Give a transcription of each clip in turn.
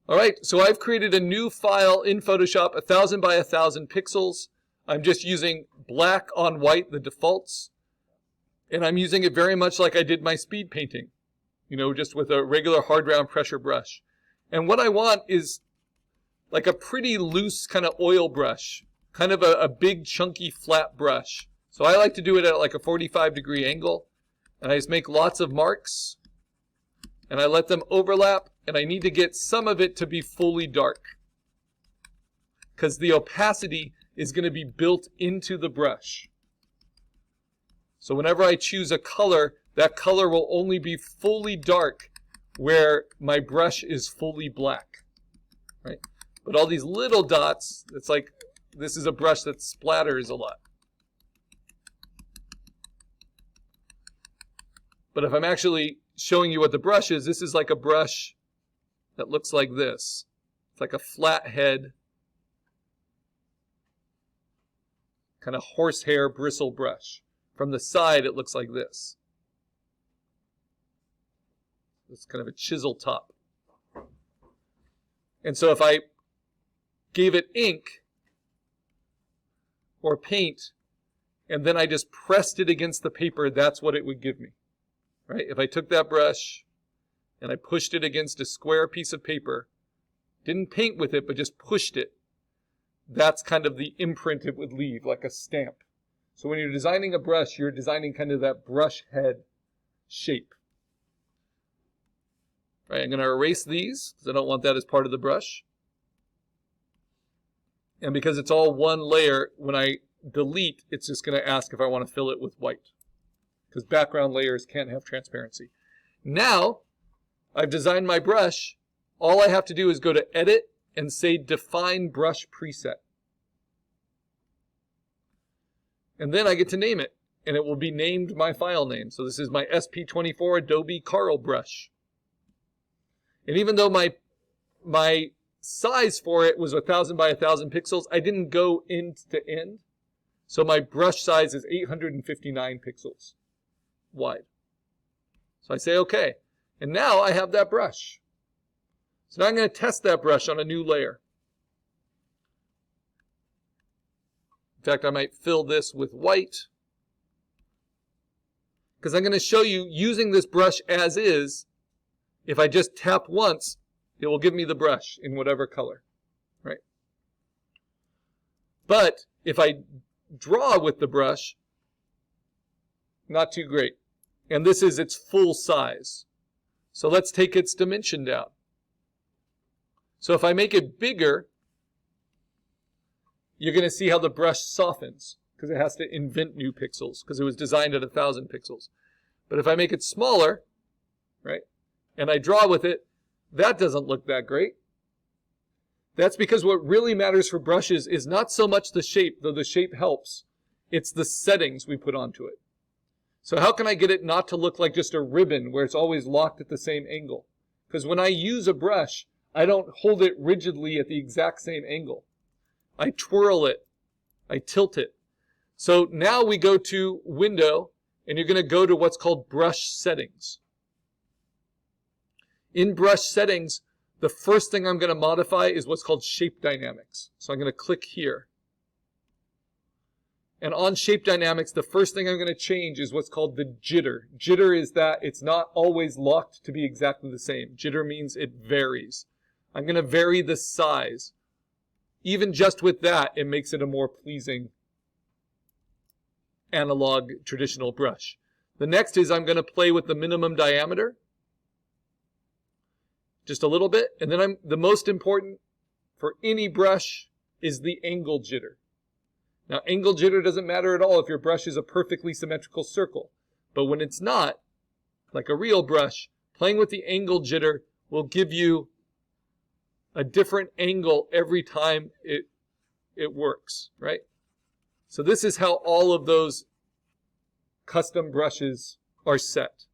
All right, so I've created a new file in Photoshop, 1000 by 1000 pixels. I'm just using black on white, the defaults. And I'm using it very much like I did my speed painting, just with a regular hard round pressure brush. And what I want is like a pretty loose kind of oil brush, kind of a big chunky flat brush. So I like to do it at like a 45-degree angle. And I just make lots of marks. And I let them overlap. And I need to get some of it to be fully dark, because the opacity is going to be built into the brush. So whenever I choose a color, that color will only be fully dark where my brush is fully black, right? But all these little dots, it's like this is a brush that splatters a lot. But if I'm actually showing you what the brush is, this is like a brush that looks like this. It's like a flat head, kind of horsehair bristle brush. From the side, it looks like this. It's kind of a chisel top. And so if I gave it ink or paint, and then I just pressed it against the paper, that's what it would give me. Right? If I took that brush and I pushed it against a square piece of paper, didn't paint with it, but just pushed it, that's kind of the imprint it would leave, like a stamp. So when you're designing a brush, you're designing kind of that brush head shape. Right, I'm going to erase these, because I don't want that as part of the brush. And because it's all one layer, when I delete, it's just going to ask if I want to fill it with white, because background layers can't have transparency. Now, I've designed my brush. All I have to do is go to Edit and say Define Brush Preset. And then I get to name it, and it will be named my file name. So this is my SP24 Adobe Karl brush. And even though my size for it was 1000 by 1000 pixels, I didn't go end to end. So my brush size is 859 pixels wide. So I say OK. And now I have that brush. So now I'm going to test that brush on a new layer. In fact, I might fill this with white, because I'm going to show you using this brush as is. If I just tap once, it will give me the brush in whatever color, right? But if I draw with the brush, not too great. And this is its full size. So let's take its dimension down. So if I make it bigger, you're going to see how the brush softens, because it has to invent new pixels, because it was designed at 1000 pixels. But if I make it smaller, right, and I draw with it, that doesn't look that great. That's because what really matters for brushes is not so much the shape, though the shape helps. It's the settings we put onto it. So how can I get it not to look like just a ribbon where it's always locked at the same angle? Because when I use a brush, I don't hold it rigidly at the exact same angle. I twirl it. I tilt it. So now we go to Window, and you're going to go to what's called Brush Settings. In Brush Settings, the first thing I'm going to modify is what's called Shape Dynamics. So I'm going to click here. And on Shape Dynamics, the first thing I'm going to change is what's called the jitter. Jitter is that it's not always locked to be exactly the same. Jitter means it varies. I'm going to vary the size. Even just with that, it makes it a more pleasing analog traditional brush. The next is I'm going to play with the minimum diameter. Just a little bit. And then the most important for any brush is the angle jitter. Now, angle jitter doesn't matter at all if your brush is a perfectly symmetrical circle. But when it's not, like a real brush, playing with the angle jitter will give you a different angle every time it works, right? So this is how all of those custom brushes are set.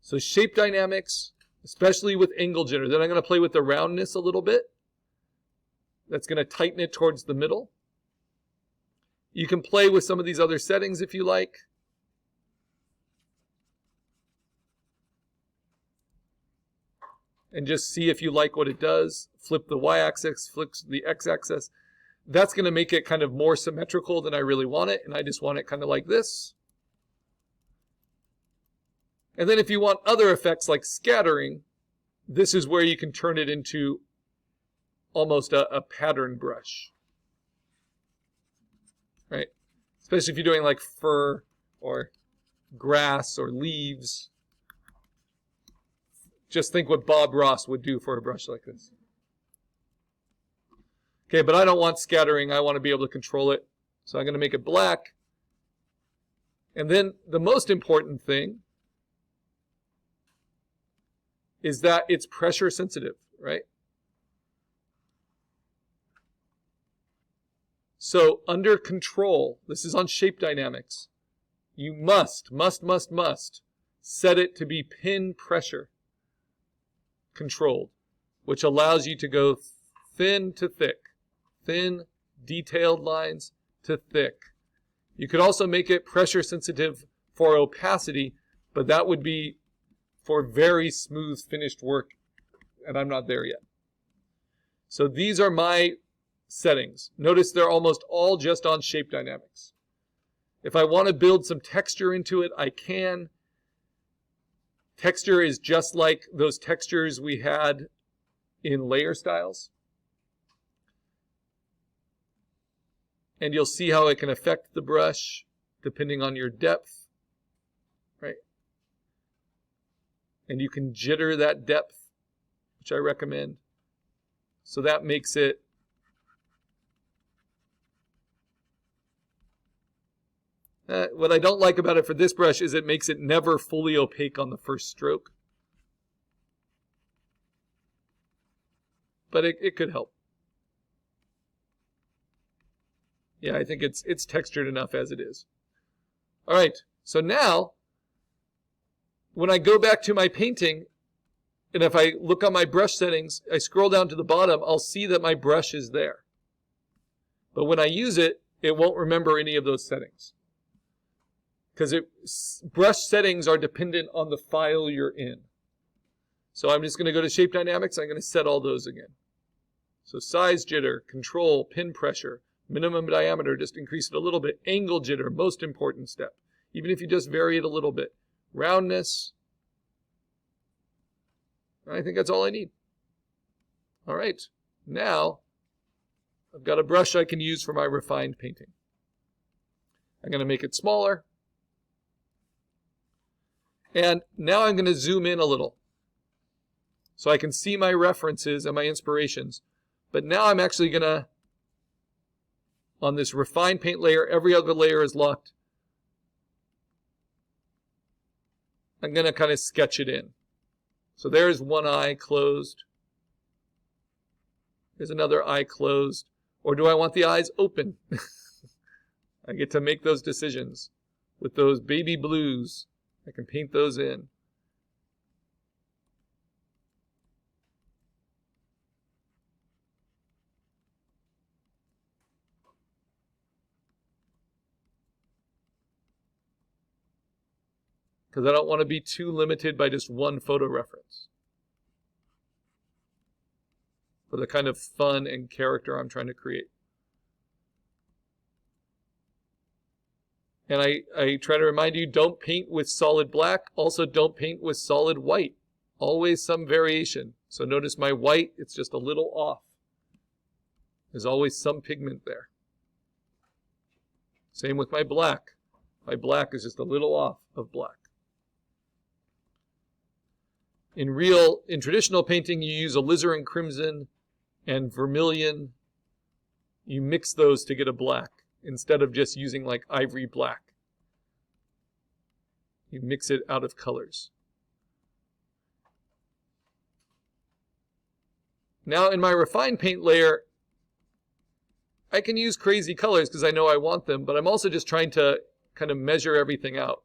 So shape dynamics, especially with angle jitter. Then I'm going to play with the roundness a little bit. That's going to tighten it towards the middle. You can play with some of these other settings if you like. and just see if you like what it does. Flip the y-axis, flip the x-axis. That's going to make it kind of more symmetrical than I really want it, and I just want it kind of like this. And then if you want other effects like scattering, this is where you can turn it into almost a pattern brush. Right? Especially if you're doing like fur or grass or leaves. Just think what Bob Ross would do for a brush like this. Okay, but I don't want scattering. I want to be able to control it. So I'm going to make it black. And then the most important thing is that it's pressure sensitive, right? So under control, this is on shape dynamics, you must set it to be pin pressure controlled, which allows you to go thin to thick, thin detailed lines to thick. You could also make it pressure sensitive for opacity, but that would be for very smooth finished work, and I'm not there yet. So these are my settings. Notice they're almost all just on shape dynamics. If I want to build some texture into it, I can. Texture is just like those textures we had in layer styles. And you'll see how it can affect the brush depending on your depth, right? And you can jitter that depth, which I recommend. So that makes it what I don't like about it for this brush is it makes it never fully opaque on the first stroke. But it could help. Yeah, I think it's textured enough as it is. All right, so now when I go back to my painting, and if I look on my brush settings, I scroll down to the bottom, I'll see that my brush is there. But when I use it, it won't remember any of those settings. Because brush settings are dependent on the file you're in. So I'm just going to go to Shape Dynamics. I'm going to set all those again. So size jitter, control, pin pressure, minimum diameter, just increase it a little bit. Angle jitter, most important step. Even if you just vary it a little bit. Roundness. I think that's all I need. All right. Now, I've got a brush I can use for my refined painting. I'm going to make it smaller. And now I'm going to zoom in a little so I can see my references and my inspirations. But now I'm actually going to, on this refined paint layer, every other layer is locked. I'm going to kind of sketch it in. So there's one eye closed. There's another eye closed. Or do I want the eyes open? I get to make those decisions with those baby blues. I can paint those in. Because I don't want to be too limited by just one photo reference for the kind of fun and character I'm trying to create. And I try to remind you, don't paint with solid black. Also, don't paint with solid white. Always some variation. So notice my white, it's just a little off. There's always some pigment there. Same with my black. My black is just a little off of black. In traditional painting, you use alizarin crimson and vermilion. You mix those to get a black instead of just using like ivory black. You mix it out of colors. Now in my refined paint layer, I can use crazy colors because I know I want them, but I'm also just trying to kind of measure everything out.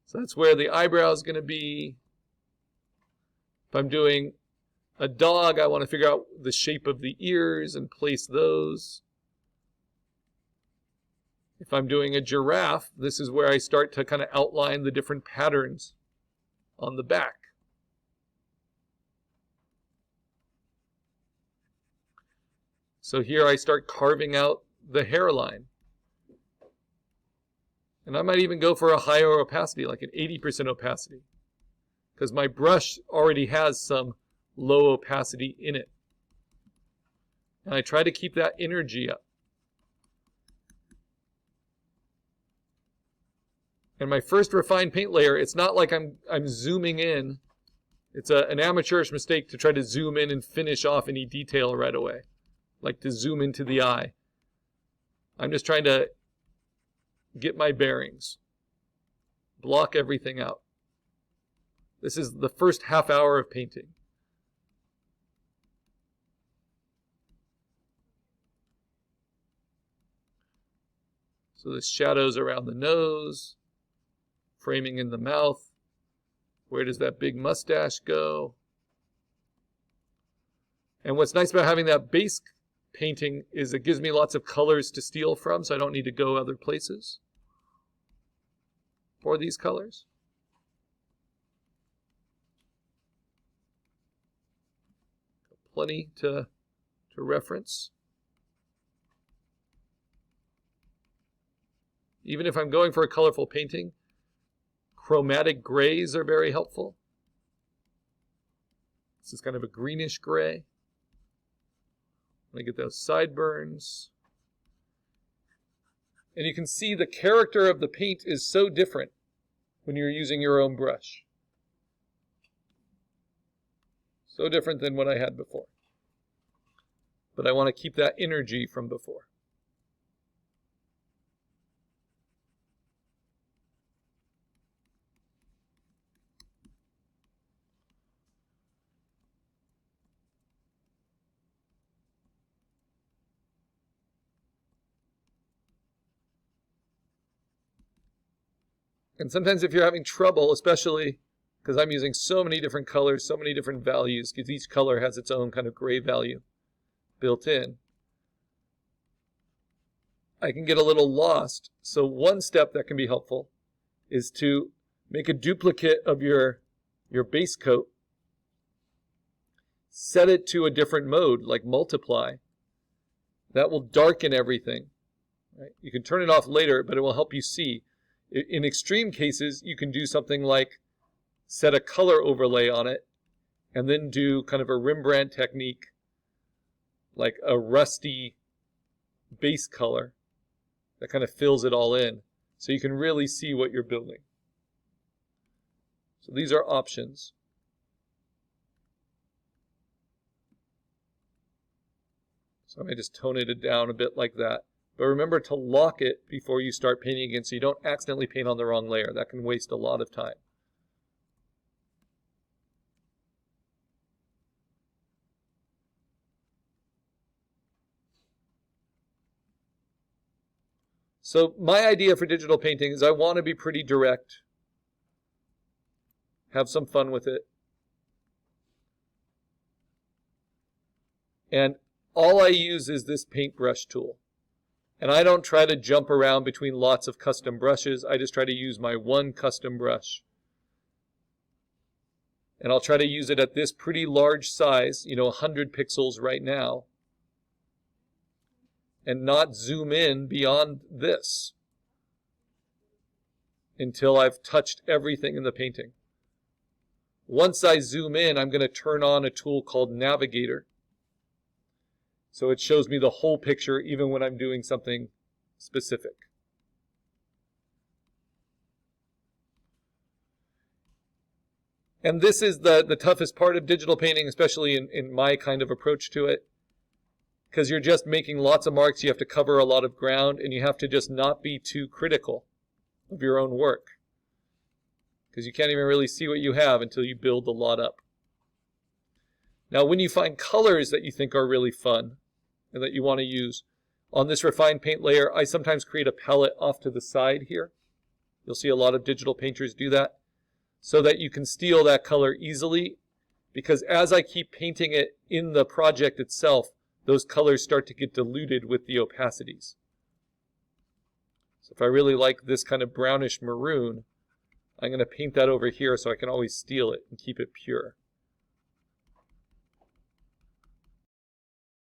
So that's where the eyebrow is going to be. If I'm doing a dog, I want to figure out the shape of the ears and place those. If I'm doing a giraffe, this is where I start to kind of outline the different patterns on the back. So here I start carving out the hairline. And I might even go for a higher opacity, like an 80% opacity, because my brush already has some low opacity in it. And I try to keep that energy up. And my first refined paint layer, it's not like I'm zooming in. It's an amateurish mistake to try to zoom in and finish off any detail right away, like to zoom into the eye. I'm just trying to get my bearings, block everything out. This is the first half hour of painting. So the shadows around the nose, framing in the mouth. Where does that big mustache go? And what's nice about having that base painting is it gives me lots of colors to steal from, so I don't need to go other places for these colors. Plenty to reference. Even if I'm going for a colorful painting, chromatic grays are very helpful. This is kind of a greenish gray. I get those sideburns. And you can see the character of the paint is so different when you're using your own brush. So different than what I had before. But I want to keep that energy from before. And sometimes if you're having trouble, especially because I'm using so many different colors, so many different values, because each color has its own kind of gray value built in, I can get a little lost. So one step that can be helpful is to make a duplicate of your base coat, set it to a different mode, like multiply. That will darken everything. Right? You can turn it off later, but it will help you see. In extreme cases, you can do something like set a color overlay on it and then do kind of a Rembrandt technique, like a rusty base color that kind of fills it all in so you can really see what you're building. So these are options. So I may just tone it down a bit like that. But remember to lock it before you start painting again so you don't accidentally paint on the wrong layer. That can waste a lot of time. So my idea for digital painting is I want to be pretty direct. Have some fun with it. And all I use is this paintbrush tool. And I don't try to jump around between lots of custom brushes. I just try to use my one custom brush. And I'll try to use it at this pretty large size, 100 pixels right now, and not zoom in beyond this until I've touched everything in the painting. Once I zoom in, I'm going to turn on a tool called Navigator. So it shows me the whole picture even when I'm doing something specific. And this is the toughest part of digital painting, especially in my kind of approach to it. Because you're just making lots of marks, you have to cover a lot of ground, and you have to just not be too critical of your own work. Because you can't even really see what you have until you build a lot up. Now when you find colors that you think are really fun, and that you want to use. On this refined paint layer, I sometimes create a palette off to the side here. You'll see a lot of digital painters do that, so that you can steal that color easily, because as I keep painting it in the project itself, those colors start to get diluted with the opacities. So if I really like this kind of brownish maroon, I'm going to paint that over here so I can always steal it and keep it pure.